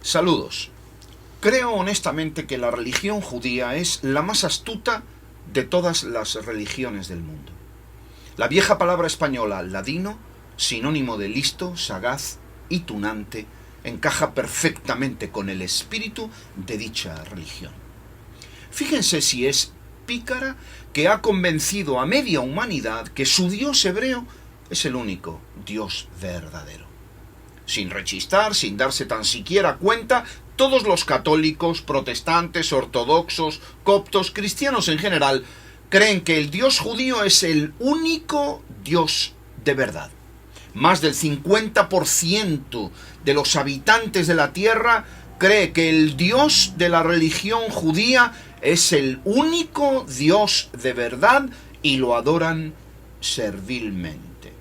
Saludos. Creo honestamente que la religión judía es la más astuta de todas las religiones del mundo. La vieja palabra española ladino, sinónimo de listo, sagaz y tunante, encaja perfectamente con el espíritu de dicha religión. Fíjense si es pícara que ha convencido a media humanidad que su Dios hebreo es el único Dios verdadero. Sin rechistar, sin darse tan siquiera cuenta, todos los católicos, protestantes, ortodoxos, coptos, cristianos en general, creen que el Dios judío es el único Dios de verdad. Más del 50% de los habitantes de la tierra cree que el Dios de la religión judía es el único Dios de verdad y lo adoran servilmente.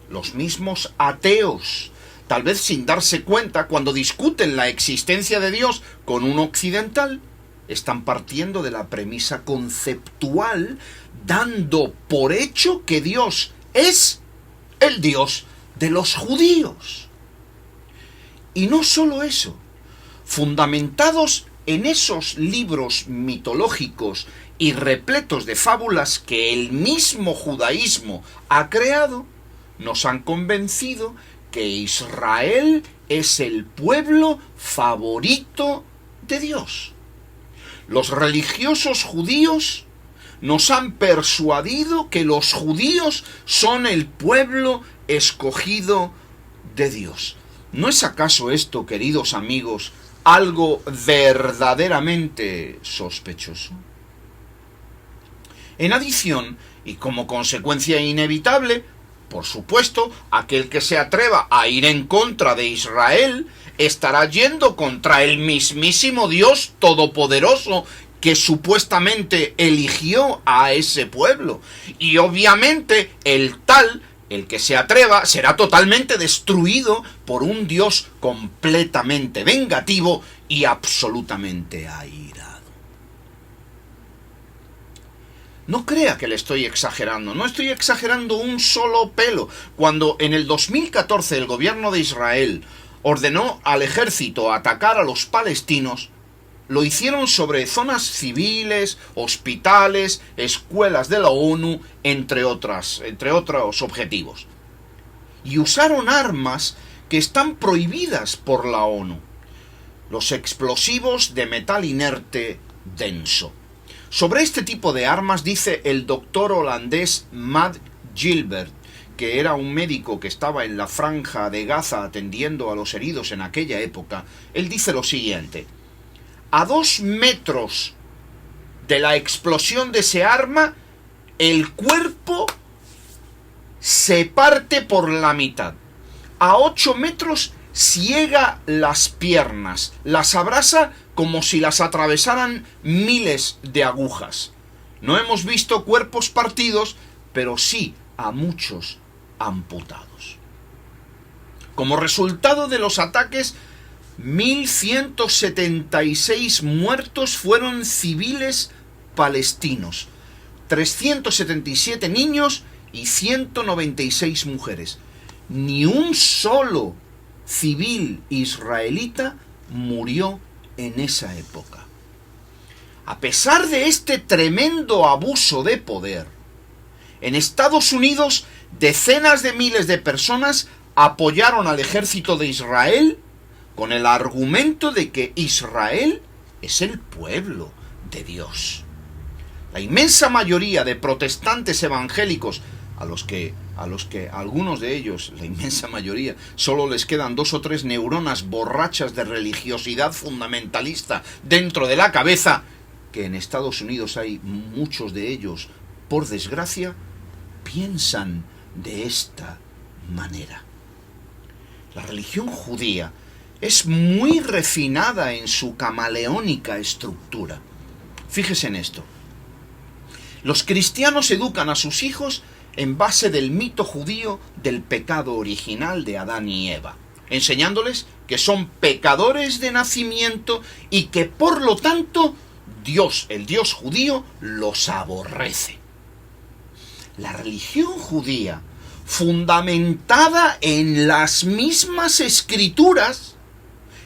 Los mismos ateos, tal vez sin darse cuenta, cuando discuten la existencia de Dios con un occidental, están partiendo de la premisa conceptual, dando por hecho que Dios es el Dios de los judíos. Y no solo eso, fundamentados en esos libros mitológicos y repletos de fábulas que el mismo judaísmo ha creado, nos han convencido que Israel es el pueblo favorito de Dios. Los religiosos judíos nos han persuadido que los judíos son el pueblo escogido de Dios. ¿No es acaso esto, queridos amigos, algo verdaderamente sospechoso? En adición, y como consecuencia inevitable, por supuesto, aquel que se atreva a ir en contra de Israel estará yendo contra el mismísimo Dios todopoderoso que supuestamente eligió a ese pueblo. Y obviamente el que se atreva, será totalmente destruido por un Dios completamente vengativo y absolutamente airado. No crea que le estoy exagerando, no estoy exagerando un solo pelo. Cuando en el 2014 el gobierno de Israel ordenó al ejército atacar a los palestinos, lo hicieron sobre zonas civiles, hospitales, escuelas de la ONU, entre otros objetivos. Y usaron armas que están prohibidas por la ONU. Los explosivos de metal inerte denso. Sobre este tipo de armas dice el doctor holandés Matt Gilbert, que era un médico que estaba en la franja de Gaza atendiendo a los heridos en aquella época. Él dice lo siguiente: a 2 metros de la explosión de ese arma, el cuerpo se parte por la mitad. A 8 metros ciega las piernas, las abrasa como si las atravesaran miles de agujas. No hemos visto cuerpos partidos, pero sí a muchos amputados. Como resultado de los ataques, 1.176 muertos fueron civiles palestinos, 377 niños y 196 mujeres. Ni un solo civil israelita murió en esa época. A pesar de este tremendo abuso de poder, en Estados Unidos decenas de miles de personas apoyaron al ejército de Israel con el argumento de que Israel es el pueblo de Dios. La inmensa mayoría de protestantes evangélicos, a los que algunos de ellos, la inmensa mayoría, solo les quedan 2 o 3 neuronas borrachas de religiosidad fundamentalista dentro de la cabeza, que en Estados Unidos hay muchos de ellos, por desgracia, piensan de esta manera. La religión judía es muy refinada en su camaleónica estructura. Fíjese en esto. Los cristianos educan a sus hijos en base del mito judío del pecado original de Adán y Eva, enseñándoles que son pecadores de nacimiento y que por lo tanto Dios, el Dios judío, los aborrece. La religión judía, fundamentada en las mismas escrituras,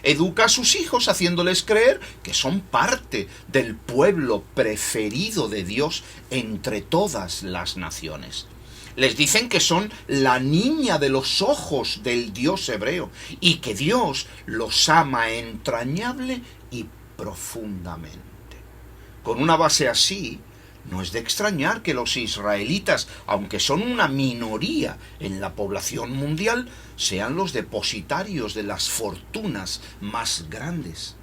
educa a sus hijos haciéndoles creer que son parte del pueblo preferido de Dios entre todas las naciones. Les dicen que son la niña de los ojos del Dios hebreo y que Dios los ama entrañable y profundamente. Con una base así, no es de extrañar que los israelitas, aunque son una minoría en la población mundial, sean los depositarios de las fortunas más grandes,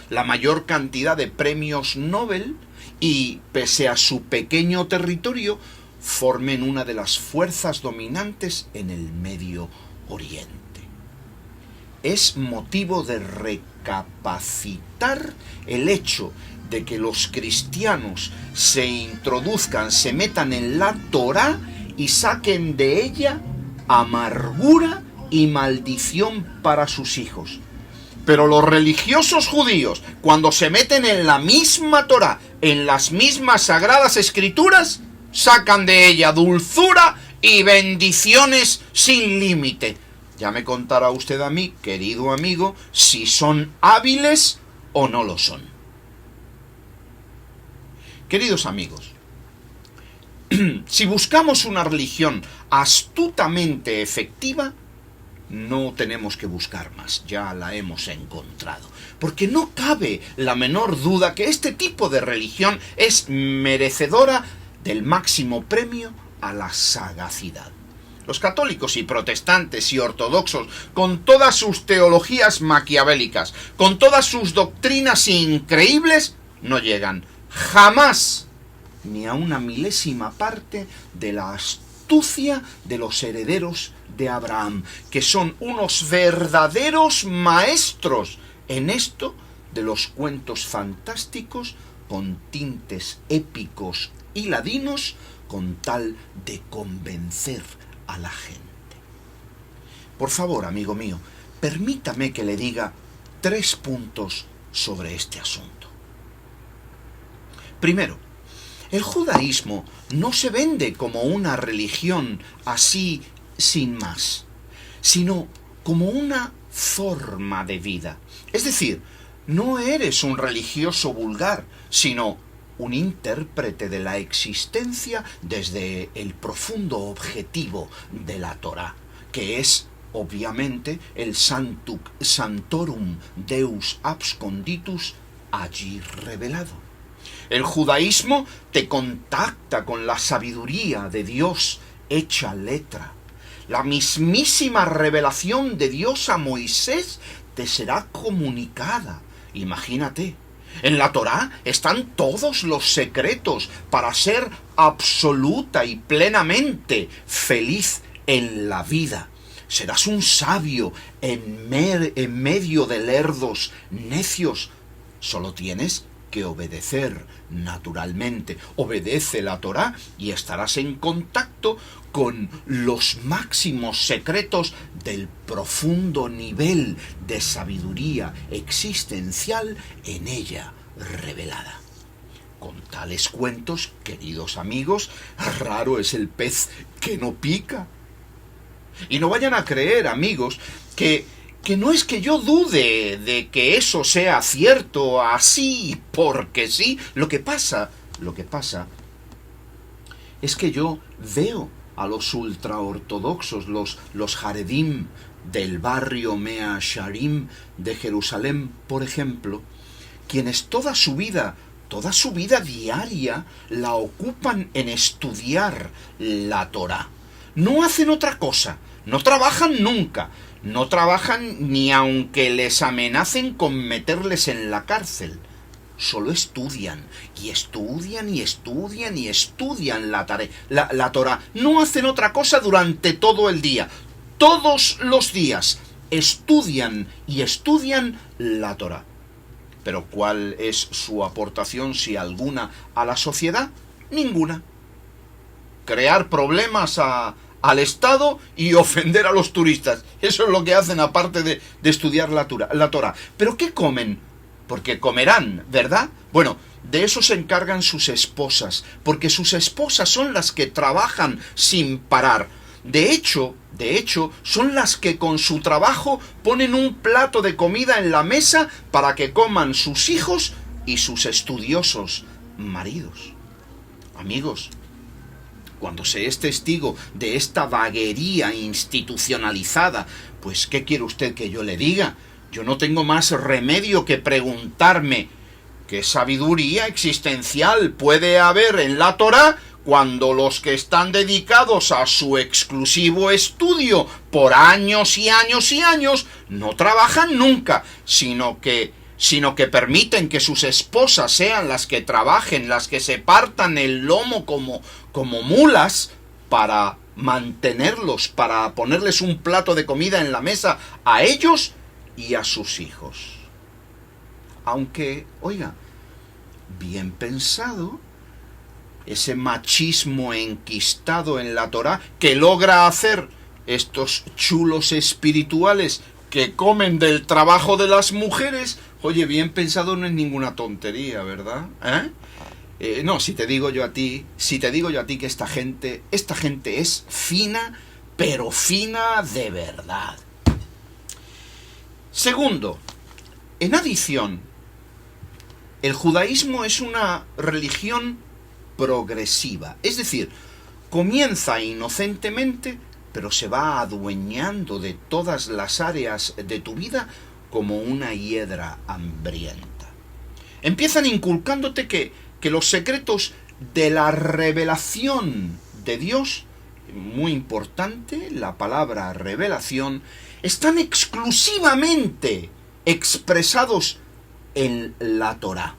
la mayor cantidad de premios Nobel y, pese a su pequeño territorio, formen una de las fuerzas dominantes en el Medio Oriente. Es motivo de recapacitar el hecho de que los cristianos se introduzcan, se metan en la Torá y saquen de ella amargura y maldición para sus hijos. Pero los religiosos judíos, cuando se meten en la misma Torá, en las mismas sagradas escrituras, sacan de ella dulzura y bendiciones sin límite. Ya me contará usted a mí, querido amigo, si son hábiles o no lo son. Queridos amigos, si buscamos una religión astutamente efectiva, no tenemos que buscar más, ya la hemos encontrado. Porque no cabe la menor duda que este tipo de religión es merecedora del máximo premio a la sagacidad. Los católicos y protestantes y ortodoxos, con todas sus teologías maquiavélicas, con todas sus doctrinas increíbles, no llegan jamás ni a una milésima parte de la astucia de los herederos de Abraham, que son unos verdaderos maestros en esto de los cuentos fantásticos con tintes épicos y ladinos, con tal de convencer a la gente. Por favor, amigo mío, permítame que le diga 3 puntos sobre este asunto. Primero, el judaísmo no se vende como una religión así sin más, sino como una forma de vida. Es decir, no eres un religioso vulgar, sino un intérprete de la existencia desde el profundo objetivo de la Torá, que es, obviamente, el Sanctorum Deus Absconditus allí revelado. El judaísmo te contacta con la sabiduría de Dios hecha letra. La mismísima revelación de Dios a Moisés te será comunicada. Imagínate, en la Torá están todos los secretos para ser absoluta y plenamente feliz en la vida. Serás un sabio en medio de lerdos necios. Solo tienes que obedecer naturalmente. Obedece la Torá y estarás en contacto con los máximos secretos del profundo nivel de sabiduría existencial en ella revelada. Con tales cuentos, queridos amigos, raro es el pez que no pica. Y no vayan a creer, amigos, que no es que yo dude de que eso sea cierto así porque sí. Lo que pasa es que yo veo a los ultraortodoxos, los Haredim del barrio Mea Sharim de Jerusalén, por ejemplo, quienes toda su vida diaria la ocupan en estudiar la Torá. No hacen otra cosa, no trabajan nunca, no trabajan ni aunque les amenacen con meterles en la cárcel. Solo estudian, y estudian, y estudian, y estudian la Torá. No hacen otra cosa durante todo el día. Todos los días estudian y estudian la Torá. Pero ¿cuál es su aportación, si alguna, a la sociedad? Ninguna. Crear problemas al Estado y ofender a los turistas. Eso es lo que hacen, aparte de estudiar la Torá. ¿Pero qué comen? Porque comerán, ¿verdad? Bueno, de eso se encargan sus esposas, porque sus esposas son las que trabajan sin parar. De hecho, son las que con su trabajo ponen un plato de comida en la mesa para que coman sus hijos y sus estudiosos maridos. Amigos, cuando se es testigo de esta vaguería institucionalizada, pues ¿qué quiere usted que yo le diga? Yo no tengo más remedio que preguntarme ¿qué sabiduría existencial puede haber en la Torá cuando los que están dedicados a su exclusivo estudio por años y años y años no trabajan nunca, sino que permiten que sus esposas sean las que trabajen, las que se partan el lomo como mulas para mantenerlos, para ponerles un plato de comida en la mesa a ellos y a sus hijos? Aunque, oiga, bien pensado, ese machismo enquistado en la Torá que logra hacer estos chulos espirituales que comen del trabajo de las mujeres, oye, bien pensado no es ninguna tontería, ¿verdad? No, si te digo yo a ti que esta gente es fina, pero fina de verdad. Segundo, en adición, el judaísmo es una religión progresiva, es decir, comienza inocentemente, pero se va adueñando de todas las áreas de tu vida como una hiedra hambrienta. Empiezan inculcándote que los secretos de la revelación de Dios, muy importante, la palabra revelación, están exclusivamente expresados en la Torá.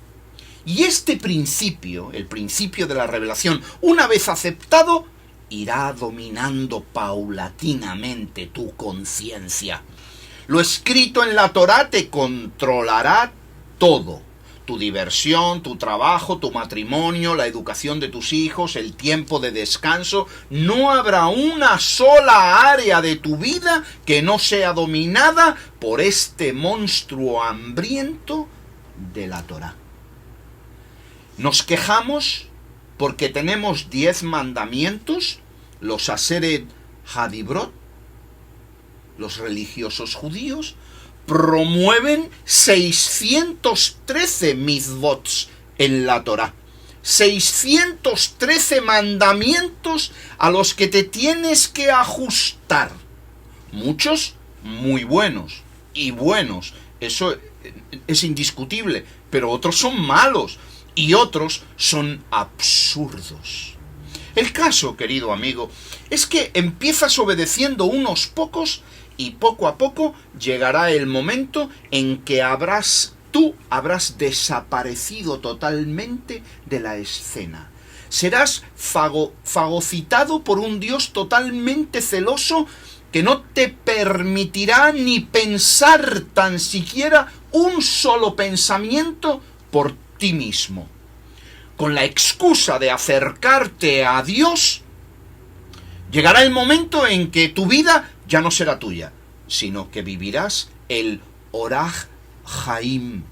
Y este principio, el principio de la revelación, una vez aceptado, irá dominando paulatinamente tu conciencia. Lo escrito en la Torá te controlará todo. Tu diversión, tu trabajo, tu matrimonio, la educación de tus hijos, el tiempo de descanso. No habrá una sola área de tu vida que no sea dominada por este monstruo hambriento de la Torá. Nos quejamos porque tenemos 10 mandamientos, los Aseret Hadibrot, los religiosos judíos, promueven 613 mitzvot en la Torá. 613 mandamientos a los que te tienes que ajustar. Muchos muy buenos y buenos, eso es indiscutible, pero otros son malos y otros son absurdos. El caso, querido amigo, es que empiezas obedeciendo unos pocos y poco a poco llegará el momento en que tú habrás desaparecido totalmente de la escena. Serás fagocitado por un Dios totalmente celoso que no te permitirá ni pensar tan siquiera un solo pensamiento por ti mismo. Con la excusa de acercarte a Dios, llegará el momento en que tu vida ya no será tuya, sino que vivirás el Oraj Haim,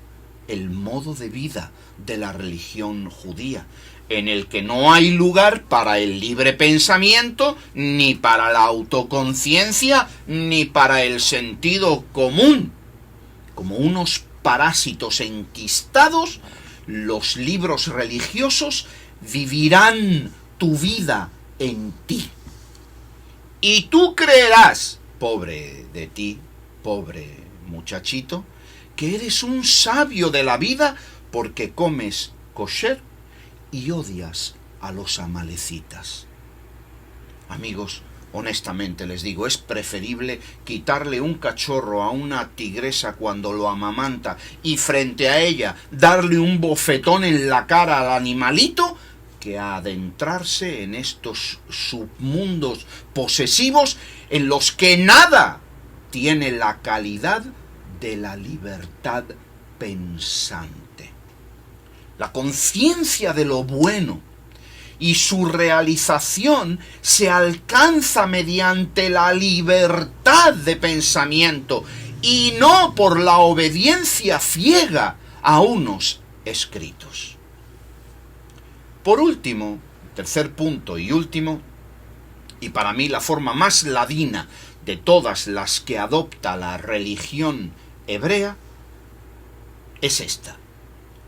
el modo de vida de la religión judía, en el que no hay lugar para el libre pensamiento, ni para la autoconciencia, ni para el sentido común. Como unos parásitos enquistados, los libros religiosos vivirán tu vida en ti. Y tú creerás, pobre de ti, pobre muchachito, que eres un sabio de la vida porque comes kosher y odias a los amalecitas. Amigos, honestamente les digo, es preferible quitarle un cachorro a una tigresa cuando lo amamanta y frente a ella darle un bofetón en la cara al animalito que adentrarse en estos submundos posesivos en los que nada tiene la calidad de la libertad pensante. La conciencia de lo bueno y su realización se alcanza mediante la libertad de pensamiento y no por la obediencia ciega a unos escritos. Por último, tercer punto y último, y para mí la forma más ladina de todas las que adopta la religión hebrea, es esta.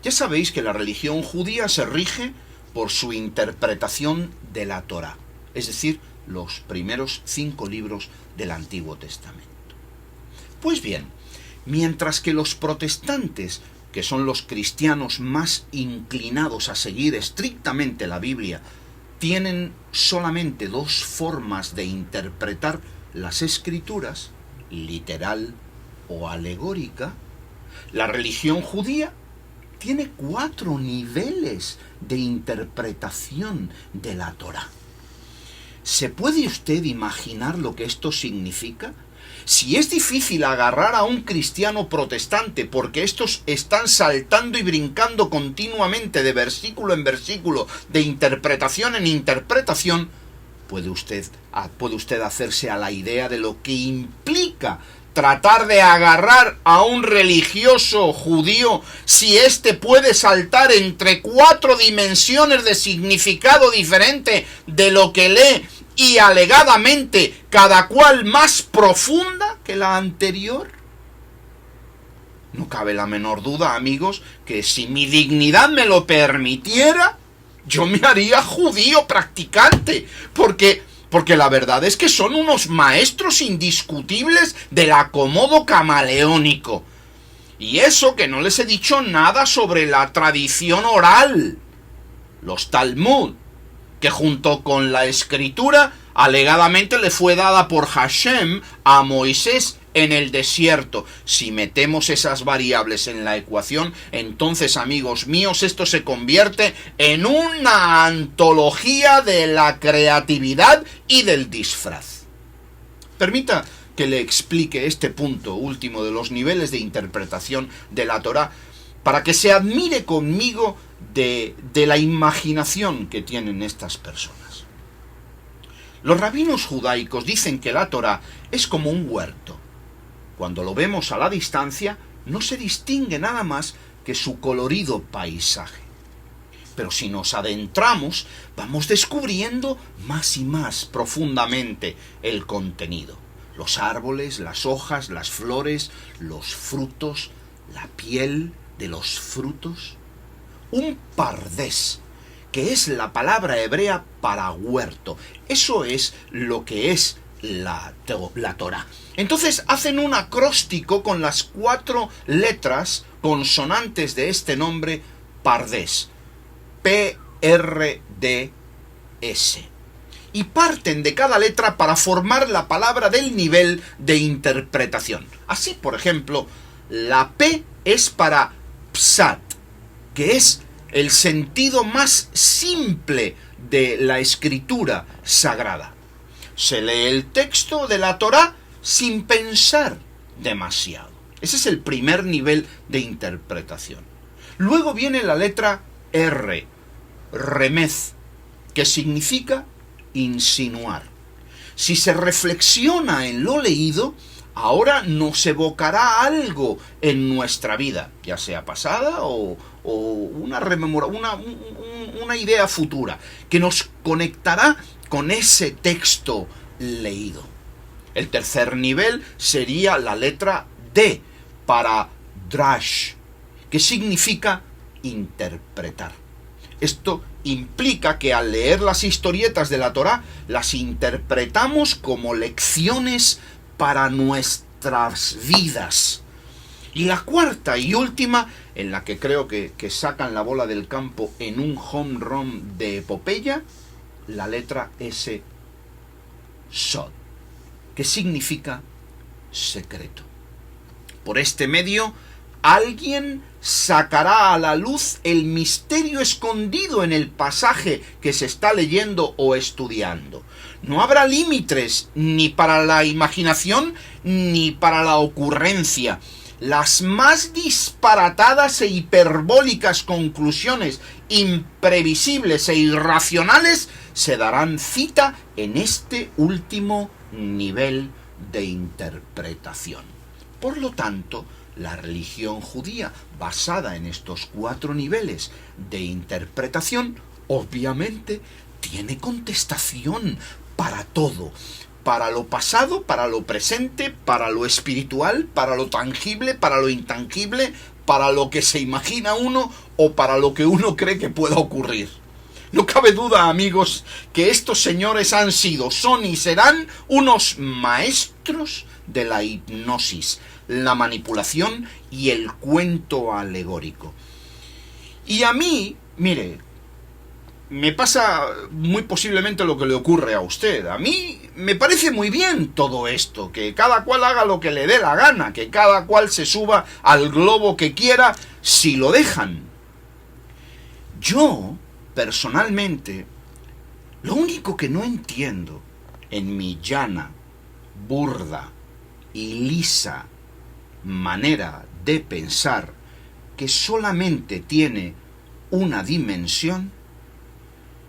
Ya sabéis que la religión judía se rige por su interpretación de la Torá, es decir, los primeros 5 libros del Antiguo Testamento. Pues bien, mientras que los protestantes, que son los cristianos más inclinados a seguir estrictamente la Biblia, tienen solamente 2 formas de interpretar las Escrituras, literal o alegórica, la religión judía tiene 4 niveles de interpretación de la Torá. ¿Se puede usted imaginar lo que esto significa? Si es difícil agarrar a un cristiano protestante porque estos están saltando y brincando continuamente de versículo en versículo, de interpretación en interpretación, puede usted hacerse a la idea de lo que implica tratar de agarrar a un religioso judío si éste puede saltar entre 4 dimensiones de significado diferente de lo que lee y alegadamente cada cual más profunda que la anterior? No cabe la menor duda, amigos, que si mi dignidad me lo permitiera, yo me haría judío practicante, porque la verdad es que son unos maestros indiscutibles del acomodo camaleónico. Y eso que no les he dicho nada sobre la tradición oral, los Talmud, que junto con la escritura alegadamente le fue dada por Hashem a Moisés en el desierto. Si metemos esas variables en la ecuación, entonces, amigos míos, esto se convierte en una antología de la creatividad y del disfraz. Permita que le explique este punto último de los niveles de interpretación de la Torá, para que se admire conmigo de la imaginación que tienen estas personas. Los rabinos judaicos dicen que la Torá es como un huerto. Cuando lo vemos a la distancia, no se distingue nada más que su colorido paisaje. Pero si nos adentramos, vamos descubriendo más y más profundamente el contenido. Los árboles, las hojas, las flores, los frutos, la piel de los frutos. Un pardés, que es la palabra hebrea para huerto. Eso es lo que es la Torá. Entonces hacen un acróstico con las 4 letras consonantes de este nombre pardés. P-R-D-S. Y parten de cada letra para formar la palabra del nivel de interpretación. Así, por ejemplo, la P es para psat, que es el sentido más simple de la escritura sagrada. Se lee el texto de la Torá sin pensar demasiado. Ese es el primer nivel de interpretación. Luego viene la letra R, remez, que significa insinuar. Si se reflexiona en lo leído, ahora nos evocará algo en nuestra vida, ya sea pasada o una idea futura, que nos conectará con ese texto leído. El tercer nivel sería la letra D, para drash, que significa interpretar. Esto implica que al leer las historietas de la Torá, las interpretamos como lecciones para nuestras vidas. Y la cuarta y última, en la que creo que sacan la bola del campo en un home run de epopeya, la letra S, sod, que significa secreto. Por este medio, alguien sacará a la luz el misterio escondido en el pasaje que se está leyendo o estudiando. No habrá límites ni para la imaginación ni para la ocurrencia. Las más disparatadas e hiperbólicas conclusiones, imprevisibles e irracionales, se darán cita en este último nivel de interpretación. Por lo tanto, la religión judía, basada en estos 4 niveles de interpretación, obviamente tiene contestación para todo, para lo pasado, para lo presente, para lo espiritual, para lo tangible, para lo intangible, para lo que se imagina uno o para lo que uno cree que pueda ocurrir. No cabe duda, amigos, que estos señores han sido, son y serán unos maestros de la hipnosis, la manipulación y el cuento alegórico. Y a mí, mire, me pasa muy posiblemente lo que le ocurre a usted. A mí me parece muy bien todo esto, que cada cual haga lo que le dé la gana, que cada cual se suba al globo que quiera, si lo dejan. Yo, personalmente, lo único que no entiendo en mi llana, burda y lisa manera de pensar, que solamente tiene una dimensión,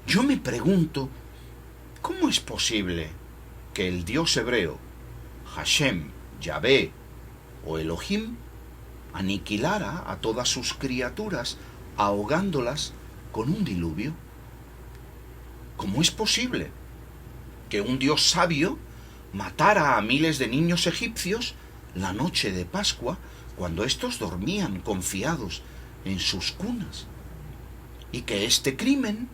yo me pregunto, ¿cómo es posible que el Dios hebreo, Hashem, Yahvé o Elohim, aniquilara a todas sus criaturas, ahogándolas con un diluvio? ¿Cómo es posible que un Dios sabio matara a miles de niños egipcios la noche de Pascua, cuando éstos dormían confiados en sus cunas? Y que este crimen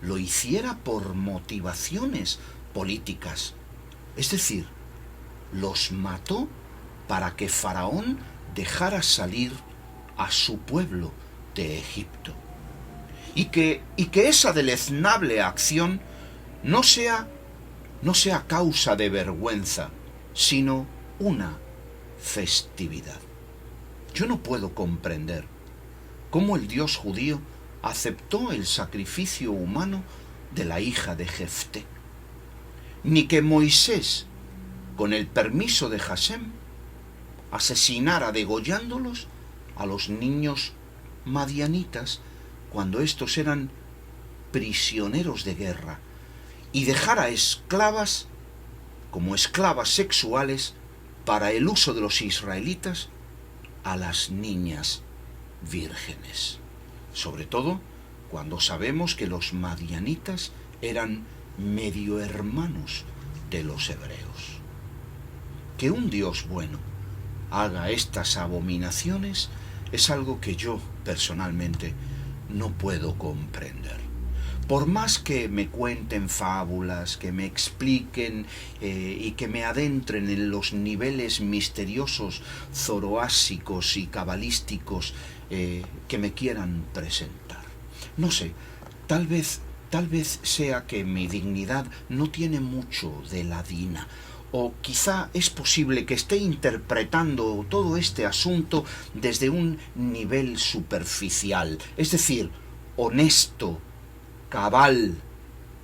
lo hiciera por motivaciones políticas. Es decir, los mató para que Faraón dejara salir a su pueblo de Egipto. Y que esa deleznable acción no sea causa de vergüenza, sino una festividad. Yo no puedo comprender cómo el Dios judío aceptó el sacrificio humano de la hija de Jefté, ni que Moisés, con el permiso de Hashem, asesinara degollándolos a los niños madianitas cuando estos eran prisioneros de guerra, y dejara esclavas como esclavas sexuales para el uso de los israelitas a las niñas vírgenes. Sobre todo cuando sabemos que los madianitas eran medio hermanos de los hebreos. Que un Dios bueno haga estas abominaciones es algo que yo personalmente no puedo comprender. Por más que me cuenten fábulas, que me expliquen y que me adentren en los niveles misteriosos, zoroásticos y cabalísticos que me quieran presentar. No sé, tal vez sea que mi dignidad no tiene mucho de ladina, o quizá es posible que esté interpretando todo este asunto desde un nivel superficial, es decir, honesto, cabal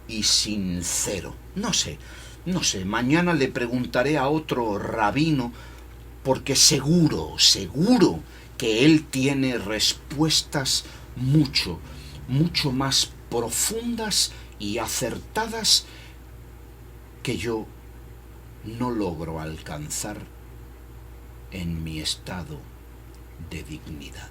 y sincero. No sé, mañana le preguntaré a otro rabino, porque seguro que él tiene respuestas mucho más profundas y acertadas que yo no logro alcanzar en mi estado de dignidad.